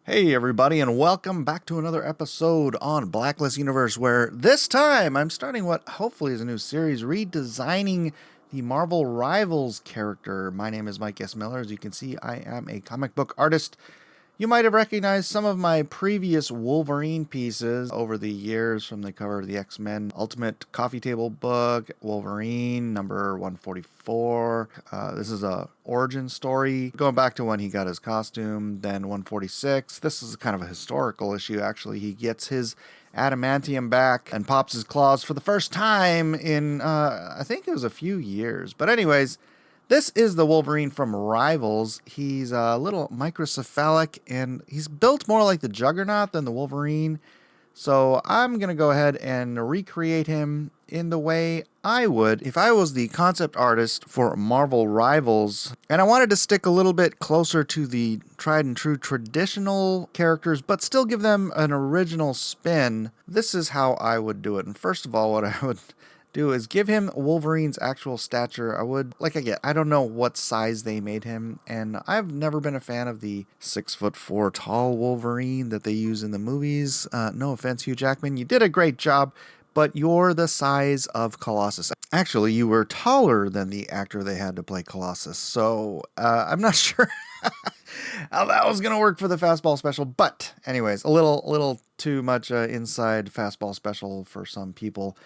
Hey everybody, and welcome back to another episode on Blacklist Universe, where this time I'm starting what hopefully is a new series, redesigning the Marvel Rivals character. My name is Mike S. Miller. As you can see, I am a comic book artist. You might have recognized some of my previous Wolverine pieces over the years from the cover of the X-Men Ultimate Coffee Table book, Wolverine number 144. This is a origin story going back to when he got his costume, then 146. This is kind of a historical issue, actually. He gets his adamantium back and pops his claws for the first time in, I think it was a few years. But anyways, this is the Wolverine from Rivals. He's a little microcephalic, and he's built more like the Juggernaut than the Wolverine. So I'm going to go ahead and recreate him in the way I would if I was the concept artist for Marvel Rivals. And I wanted to stick a little bit closer to the tried and true traditional characters, but still give them an original spin. This is how I would do it. And first of all, what I would do is give him Wolverine's actual stature. I don't know what size they made him, and I've never been a fan of the 6'4" tall Wolverine that they use in the movies. No offense, Hugh Jackman, you did a great job, but you're the size of Colossus. Actually, you were taller than the actor they had to play Colossus, so I'm not sure how that was gonna work for the fastball special. But anyways, a little too much inside fastball special for some people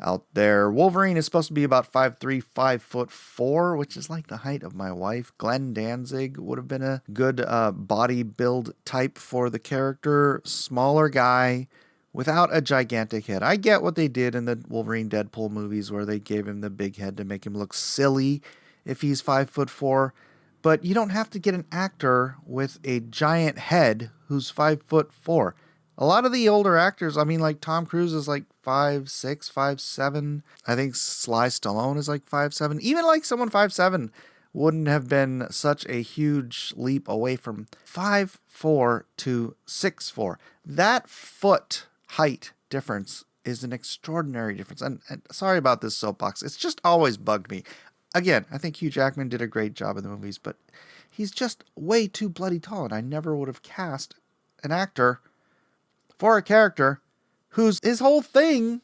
out there. Wolverine is supposed to be about 5'3", 5'4", which is like the height of my wife. Glenn Danzig would have been a good body build type for the character. Smaller guy without a gigantic head. I get what they did in the Wolverine Deadpool movies where they gave him the big head to make him look silly if he's 5'4", but you don't have to get an actor with a giant head who's 5'4". A lot of the older actors, like Tom Cruise is like 5'6", 5'7". I think Sly Stallone is like 5'7". Even like someone 5'7" wouldn't have been such a huge leap away from 5'4" to 6'4". That foot height difference is an extraordinary difference. And sorry about this soapbox. It's just always bugged me. Again, I think Hugh Jackman did a great job in the movies, but he's just way too bloody tall, and I never would have cast an actor for a character his whole thing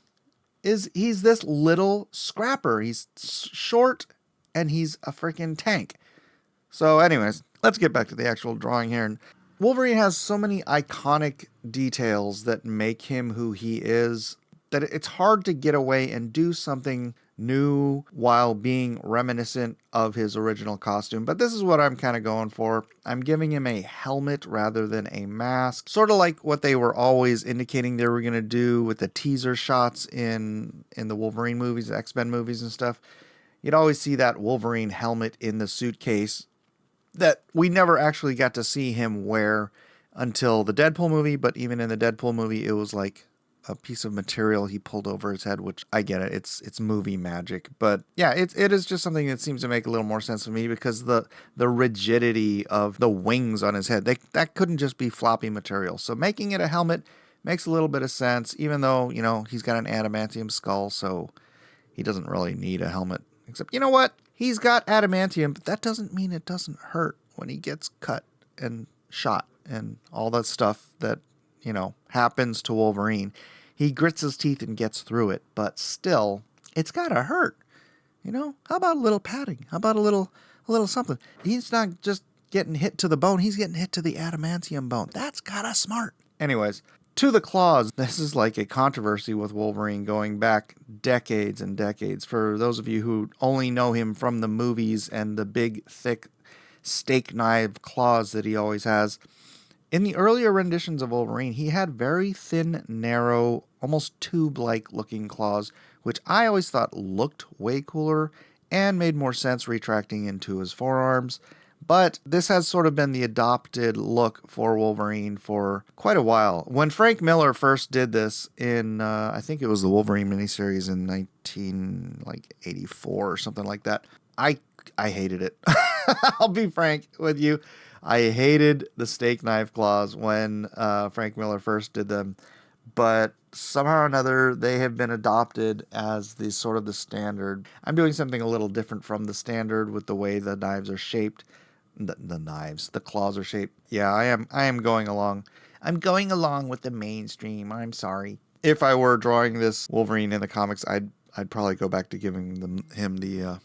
is he's this little scrapper. He's short and he's a freaking tank. So anyways, let's get back to the actual drawing here. And Wolverine has so many iconic details that make him who he is that it's hard to get away and do something new while being reminiscent of his original costume. But this is what I'm kind of going for. I'm giving him a helmet rather than a mask, sort of like what they were always indicating they were going to do with the teaser shots in the Wolverine movies, the X-Men movies and stuff. You'd always see that Wolverine helmet in the suitcase that we never actually got to see him wear until the Deadpool movie. But even in the Deadpool movie, it was like a piece of material he pulled over his head, which I get it. It's movie magic. But yeah, it is just something that seems to make a little more sense to me because the rigidity of the wings on his head, that couldn't just be floppy material. So making it a helmet makes a little bit of sense, even though, he's got an adamantium skull, so he doesn't really need a helmet. Except, you know what? He's got adamantium, but that doesn't mean it doesn't hurt when he gets cut and shot and all that stuff that happens to Wolverine. He grits his teeth and gets through it, but still, it's gotta hurt. How about a little padding? How about a little something? He's not just getting hit to the bone, he's getting hit to the adamantium bone. That's gotta smart. Anyways, to the claws. This is like a controversy with Wolverine going back decades and decades. For those of you who only know him from the movies and the big, thick steak knife claws that he always has, in the earlier renditions of Wolverine, he had very thin, narrow, almost tube-like looking claws, which I always thought looked way cooler and made more sense retracting into his forearms. But this has sort of been the adopted look for Wolverine for quite a while. When Frank Miller first did this in, I think it was the Wolverine miniseries in 1984 or something like that, I hated it. I'll be frank with you. I hated the steak knife claws when Frank Miller first did them, but somehow or another they have been adopted as the standard. I'm doing something a little different from the standard with the way the knives are shaped, The knives, the claws are shaped. Yeah, I am going along. I'm going along with the mainstream. I'm sorry. If I were drawing this Wolverine in the comics, I'd probably go back to giving him the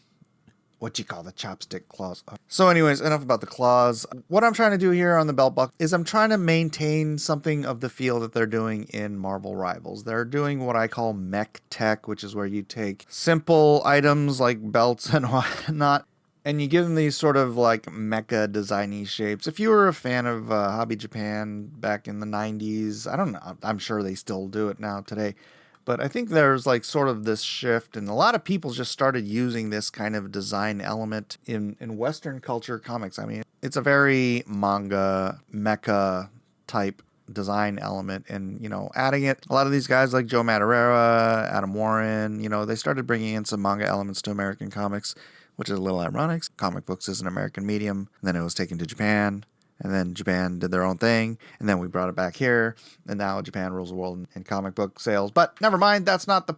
what you call the chopstick claws. So anyways, enough about the claws. What I'm trying to do here on the belt buckle is I'm trying to maintain something of the feel that they're doing in Marvel Rivals. They're doing what I call mech tech, which is where you take simple items like belts and whatnot, and you give them these sort of like mecha designy shapes. If you were a fan of Hobby Japan back in the 90s, I don't know, I'm sure they still do it now today. But I think there's like sort of this shift, and a lot of people just started using this kind of design element in Western culture comics. I mean, it's a very manga, mecha type design element, and, you know, adding it, a lot of these guys like Joe Madureira, Adam Warren, you know, they started bringing in some manga elements to American comics, which is a little ironic. Comic books is an American medium, and then it was taken to Japan. And then Japan did their own thing, and then we brought it back here, and now Japan rules the world in comic book sales. But never mind, that's not the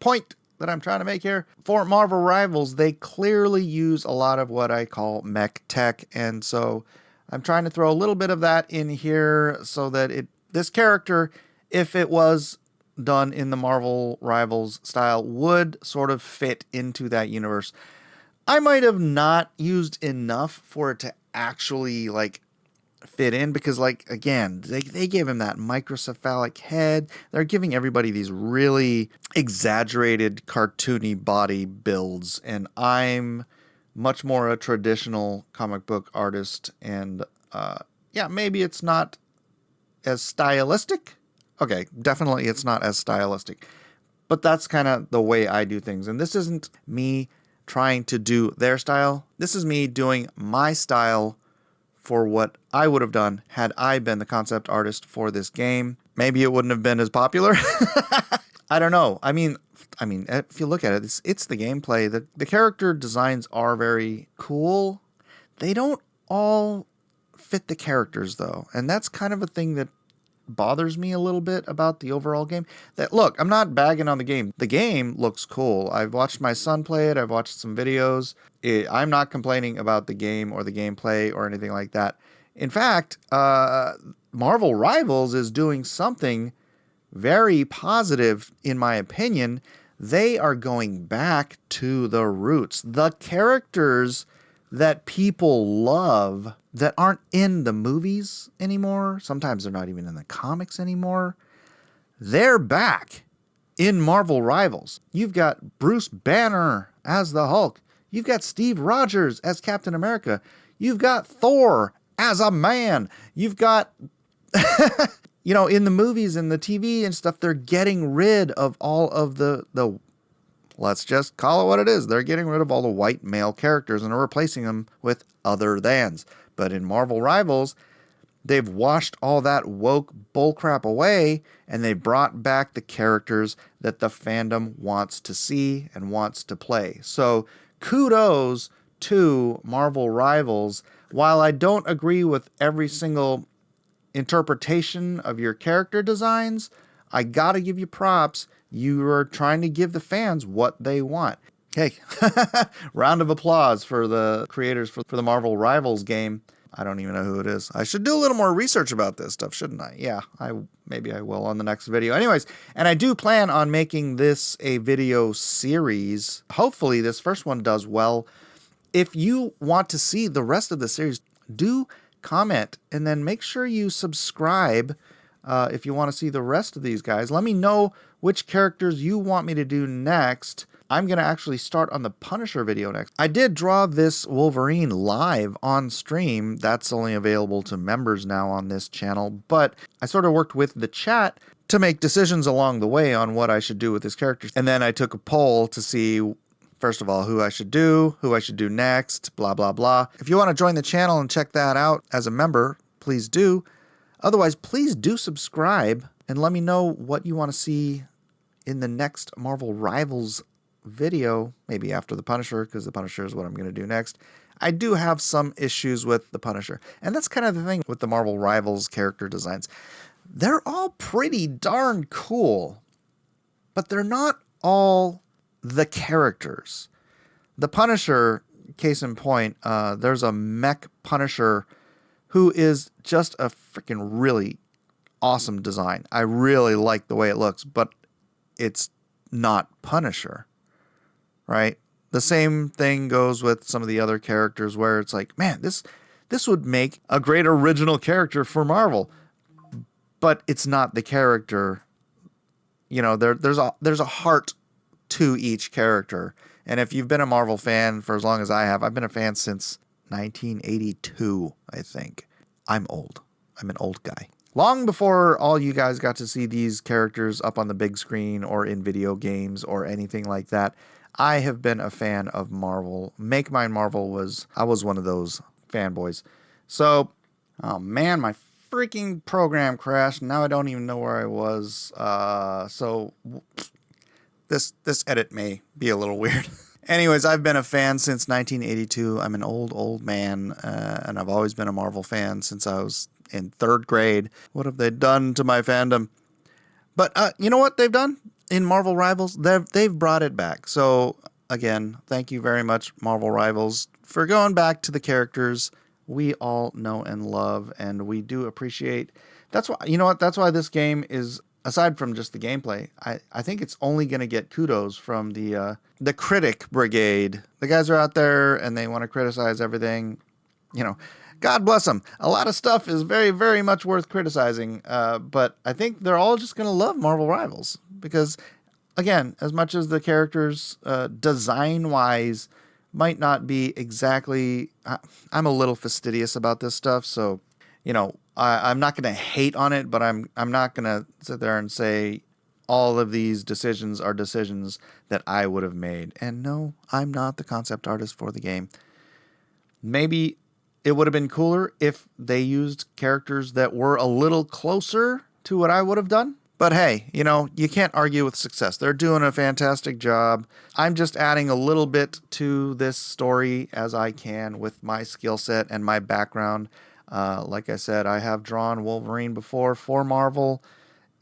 point that I'm trying to make here. For Marvel Rivals, they clearly use a lot of what I call mech tech, and so I'm trying to throw a little bit of that in here so that this character, if it was done in the Marvel Rivals style, would sort of fit into that universe. I might have not used enough for it to actually, like, fit in, because, like, again, they gave him that microcephalic head. They're giving everybody these really exaggerated cartoony body builds, and I'm much more a traditional comic book artist, and yeah, maybe it's not as stylistic. Okay, definitely it's not as stylistic, but that's kind of the way I do things. And this isn't me trying to do their style. This is me doing my style for what I would have done had I been the concept artist for this game. Maybe it wouldn't have been as popular. I don't know. I mean, if you look at it, it's the gameplay. The character designs are very cool. They don't all fit the characters, though. And that's kind of a thing that bothers me a little bit about the overall game. That, look, I'm not bagging on the game. The game looks cool. I've watched my son play it. I've watched some videos. I'm not complaining about the game or the gameplay or anything like that. In fact, Marvel Rivals is doing something very positive, in my opinion. They are going back to the roots. The characters that people love that aren't in the movies anymore, sometimes they're not even in the comics anymore, they're back in Marvel Rivals. You've got Bruce Banner as the Hulk. You've got Steve Rogers as Captain America. You've got Thor as a man. You've got, you know, in the movies and the TV and stuff, they're getting rid of all of the let's just call it what it is. They're getting rid of all the white male characters and are replacing them with other thans. But in Marvel Rivals, they've washed all that woke bullcrap away, and they brought back the characters that the fandom wants to see and wants to play. So kudos to Marvel Rivals. While I don't agree with every single interpretation of your character designs, I gotta give you props. You are trying to give the fans what they want. Hey, round of applause for the creators for the Marvel Rivals game. I don't even know who it is. I should do a little more research about this stuff, shouldn't I? Yeah, maybe I will on the next video. Anyways, and I do plan on making this a video series. Hopefully this first one does well. If you want to see the rest of the series, do comment, and then make sure you subscribe if you want to see the rest of these guys. Let me know which characters you want me to do next. I'm going to actually start on the Punisher video next. I did draw this Wolverine live on stream. That's only available to members now on this channel, but I sort of worked with the chat to make decisions along the way on what I should do with this character. And then I took a poll to see, first of all, who I should do next, blah, blah, blah. If you want to join the channel and check that out as a member, please do. Otherwise, please do subscribe and let me know what you want to see in the next Marvel Rivals video, maybe after the Punisher, because the Punisher is what I'm going to do next. I do have some issues with the Punisher, and that's kind of the thing with the Marvel Rivals character designs. They're all pretty darn cool, but they're not all the characters. The Punisher case in point, there's a mech Punisher who is just a freaking really awesome design. I really like the way it looks, but it's not Punisher, right? The same thing goes with some of the other characters where it's like, man, this would make a great original character for Marvel, but it's not the character. You know, there's a heart to each character. And if you've been a Marvel fan for as long as I have, I've been a fan since 1982, I think. I'm old. I'm an old guy. Long before all you guys got to see these characters up on the big screen or in video games or anything like that, I have been a fan of Marvel. Make Mine Marvel I was one of those fanboys. So, oh man, my freaking program crashed. Now I don't even know where I was. So this edit may be a little weird. Anyways, I've been a fan since 1982. I'm an old man, and I've always been a Marvel fan since I was in 3rd grade. What have they done to my fandom? But you know what they've done in Marvel Rivals? They've brought it back. So again, thank you very much, Marvel Rivals, for going back to the characters we all know and love, and we do appreciate. That's why, you know what? That's why this game is, aside from just the gameplay, I think it's only going to get kudos from the critic brigade. The guys are out there and they want to criticize everything. You know, God bless them. A lot of stuff is very, very much worth criticizing. But I think they're all just going to love Marvel Rivals because, again, as much as the characters design-wise might not be exactly... I'm a little fastidious about this stuff, so, you know, I'm not going to hate on it, but I'm not going to sit there and say all of these decisions are decisions that I would have made. And no, I'm not the concept artist for the game. Maybe it would have been cooler if they used characters that were a little closer to what I would have done. But hey, you know, you can't argue with success. They're doing a fantastic job. I'm just adding a little bit to this story as I can with my skill set and my background. Like I said, I have drawn Wolverine before for Marvel,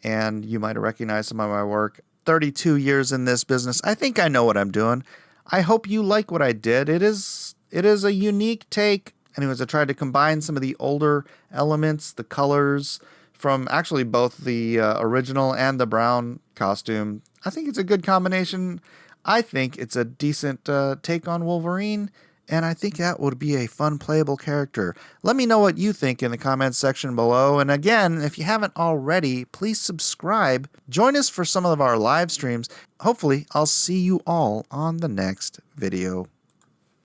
and you might have recognized some of my work. 32 years in this business. I think I know what I'm doing. I hope you like what I did. It is a unique take. Anyways, I tried to combine some of the older elements, the colors, from actually both the original and the brown costume. I think it's a good combination. I think it's a decent take on Wolverine, and I think that would be a fun playable character. Let me know what you think in the comments section below. And again, if you haven't already, please subscribe. Join us for some of our live streams. Hopefully, I'll see you all on the next video.